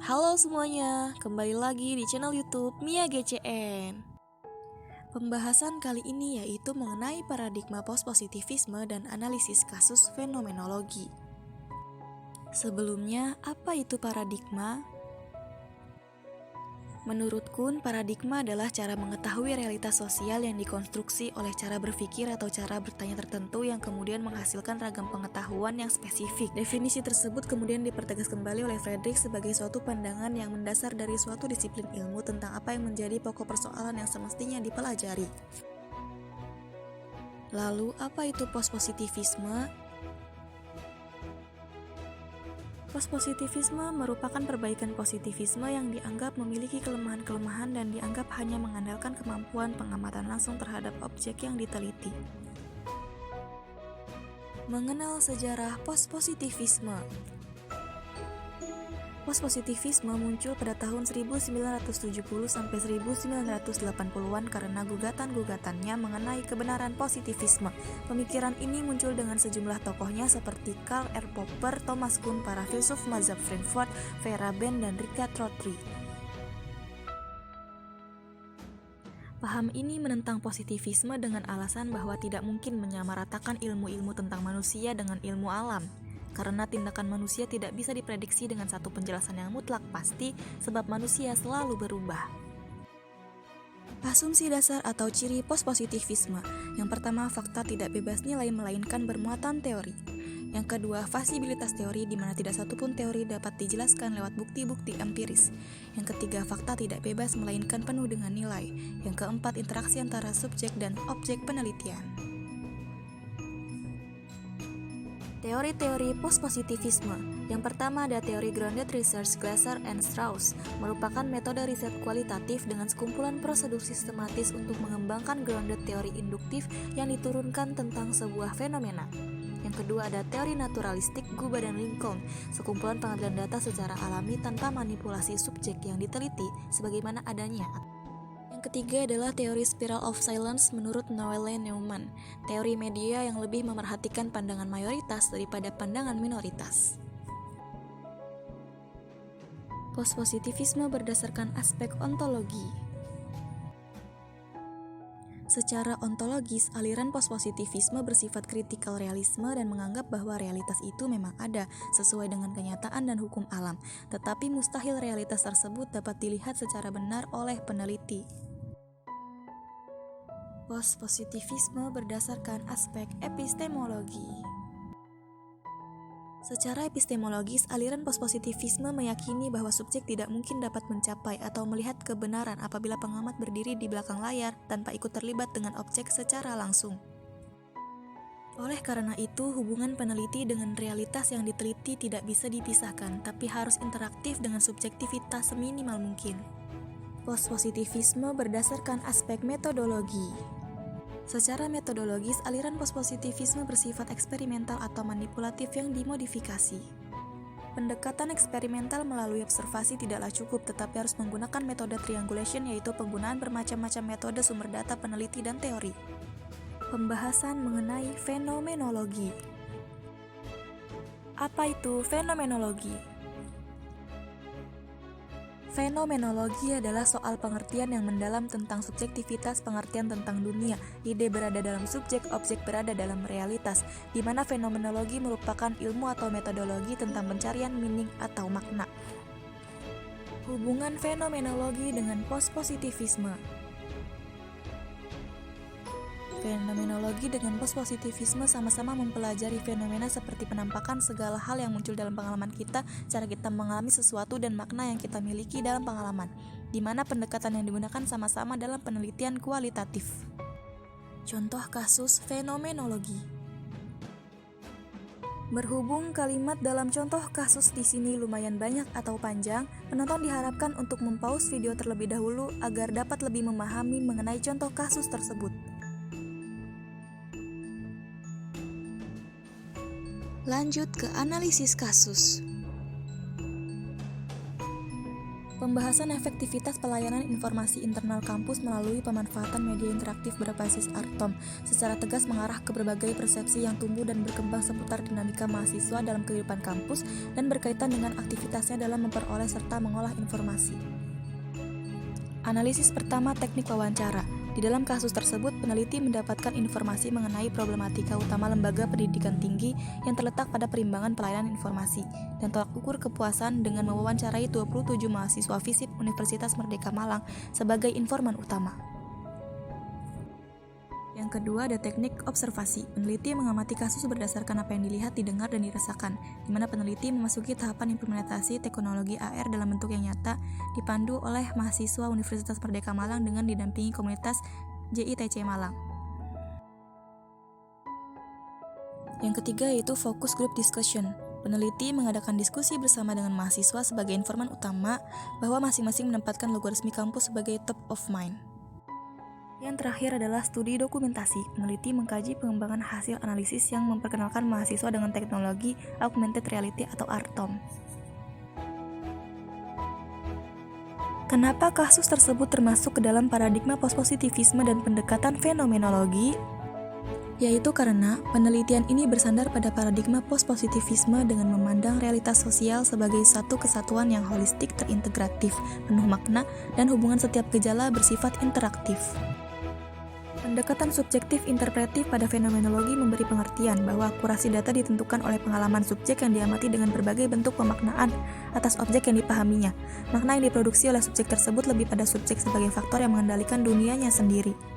Halo semuanya, kembali lagi di channel YouTube Mia GCN. Pembahasan kali ini yaitu mengenai paradigma postpositivisme dan analisis kasus fenomenologi. Sebelumnya, apa itu paradigma? Menurut Kuhn, paradigma adalah cara mengetahui realitas sosial yang dikonstruksi oleh cara berpikir atau cara bertanya tertentu yang kemudian menghasilkan ragam pengetahuan yang spesifik. Definisi tersebut kemudian dipertegas kembali oleh Friedrich sebagai suatu pandangan yang mendasar dari suatu disiplin ilmu tentang apa yang menjadi pokok persoalan yang semestinya dipelajari. Lalu, apa itu postpositivisme? Postpositivisme merupakan perbaikan positivisme yang dianggap memiliki kelemahan-kelemahan dan dianggap hanya mengandalkan kemampuan pengamatan langsung terhadap objek yang diteliti. Mengenal sejarah postpositivisme. Postpositivisme muncul pada tahun 1970 sampai 1980-an karena gugatan-gugatannya mengenai kebenaran positivisme. Pemikiran ini muncul dengan sejumlah tokohnya seperti Karl R. Popper, Thomas Kuhn, para filsuf mazhab Frankfurt, Vera Ben, dan Richard Rorty. Paham ini menentang positivisme dengan alasan bahwa tidak mungkin menyamaratakan ilmu-ilmu tentang manusia dengan ilmu alam. Karena tindakan manusia tidak bisa diprediksi dengan satu penjelasan yang mutlak pasti, sebab manusia selalu berubah. Asumsi dasar atau ciri postpositivisme. Yang pertama, fakta tidak bebas nilai melainkan bermuatan teori. Yang kedua, fasibilitas teori di mana tidak satupun teori dapat dijelaskan lewat bukti-bukti empiris. Yang ketiga, fakta tidak bebas melainkan penuh dengan nilai. Yang keempat, interaksi antara subjek dan objek penelitian. Teori-teori postpositivisme. Yang pertama ada teori grounded research Glasser and Strauss, merupakan metode riset kualitatif dengan sekumpulan prosedur sistematis untuk mengembangkan grounded teori induktif yang diturunkan tentang sebuah fenomena. Yang kedua ada teori naturalistik Guba dan Lincoln, sekumpulan pengambilan data secara alami tanpa manipulasi subjek yang diteliti sebagaimana adanya. Yang ketiga adalah teori spiral of silence menurut Noelle Neumann, teori media yang lebih memerhatikan pandangan mayoritas daripada pandangan minoritas. Postpositivisme berdasarkan aspek ontologi. Secara ontologis, aliran postpositivisme bersifat kritikal realisme dan menganggap bahwa realitas itu memang ada sesuai dengan kenyataan dan hukum alam, tetapi mustahil realitas tersebut dapat dilihat secara benar oleh peneliti. Postpositivisme berdasarkan aspek epistemologi. Secara epistemologis, aliran postpositivisme meyakini bahwa subjek tidak mungkin dapat mencapai atau melihat kebenaran apabila pengamat berdiri di belakang layar tanpa ikut terlibat dengan objek secara langsung. Oleh karena itu, hubungan peneliti dengan realitas yang diteliti tidak bisa dipisahkan, tapi harus interaktif dengan subjektivitas seminimal mungkin. Postpositivisme berdasarkan aspek metodologi. Secara metodologis, aliran postpositivisme bersifat eksperimental atau manipulatif yang dimodifikasi. Pendekatan eksperimental melalui observasi tidaklah cukup, tetapi harus menggunakan metode triangulation, yaitu penggunaan bermacam-macam metode sumber data peneliti dan teori. Pembahasan mengenai fenomenologi. Apa itu fenomenologi? Fenomenologi adalah soal pengertian yang mendalam tentang subjektivitas pengertian tentang dunia. Ide berada dalam subjek, objek berada dalam realitas, di mana fenomenologi merupakan ilmu atau metodologi tentang pencarian meaning atau makna. Hubungan fenomenologi dengan postpositivisme. Fenomenologi dengan postpositivisme sama-sama mempelajari fenomena seperti penampakan segala hal yang muncul dalam pengalaman kita, cara kita mengalami sesuatu dan makna yang kita miliki dalam pengalaman, di mana pendekatan yang digunakan sama-sama dalam penelitian kualitatif. Contoh kasus fenomenologi. Berhubung kalimat dalam contoh kasus di sini lumayan banyak atau panjang, penonton diharapkan untuk mempause video terlebih dahulu agar dapat lebih memahami mengenai contoh kasus tersebut. Lanjut ke analisis kasus. Pembahasan efektivitas pelayanan informasi internal kampus melalui pemanfaatan media interaktif berbasis Artom secara tegas mengarah ke berbagai persepsi yang tumbuh dan berkembang seputar dinamika mahasiswa dalam kehidupan kampus dan berkaitan dengan aktivitasnya dalam memperoleh serta mengolah informasi. Analisis pertama, teknik wawancara. Di dalam kasus tersebut, peneliti mendapatkan informasi mengenai problematika utama lembaga pendidikan tinggi yang terletak pada perimbangan pelayanan informasi dan tolak ukur kepuasan dengan mewawancarai 27 mahasiswa FISIP Universitas Merdeka Malang sebagai informan utama. Yang kedua, ada teknik observasi. Peneliti mengamati kasus berdasarkan apa yang dilihat, didengar, dan dirasakan, di mana peneliti memasuki tahapan implementasi teknologi AR dalam bentuk yang nyata, dipandu oleh mahasiswa Universitas Merdeka Malang dengan didampingi komunitas JITC Malang. Yang ketiga yaitu focus group discussion. Peneliti mengadakan diskusi bersama dengan mahasiswa sebagai informan utama bahwa masing-masing menempatkan logo resmi kampus sebagai top of mind. Yang terakhir adalah studi dokumentasi. Peneliti mengkaji pengembangan hasil analisis yang memperkenalkan mahasiswa dengan teknologi augmented reality atau ARTOM. Kenapa kasus tersebut termasuk ke dalam paradigma pospositivisme dan pendekatan fenomenologi? Yaitu karena penelitian ini bersandar pada paradigma pospositivisme dengan memandang realitas sosial sebagai satu kesatuan yang holistik, terintegratif, penuh makna, dan hubungan setiap gejala bersifat interaktif. Pendekatan subjektif interpretif pada fenomenologi memberi pengertian bahwa akurasi data ditentukan oleh pengalaman subjek yang diamati dengan berbagai bentuk pemaknaan atas objek yang dipahaminya. Makna yang diproduksi oleh subjek tersebut lebih pada subjek sebagai faktor yang mengendalikan dunianya sendiri.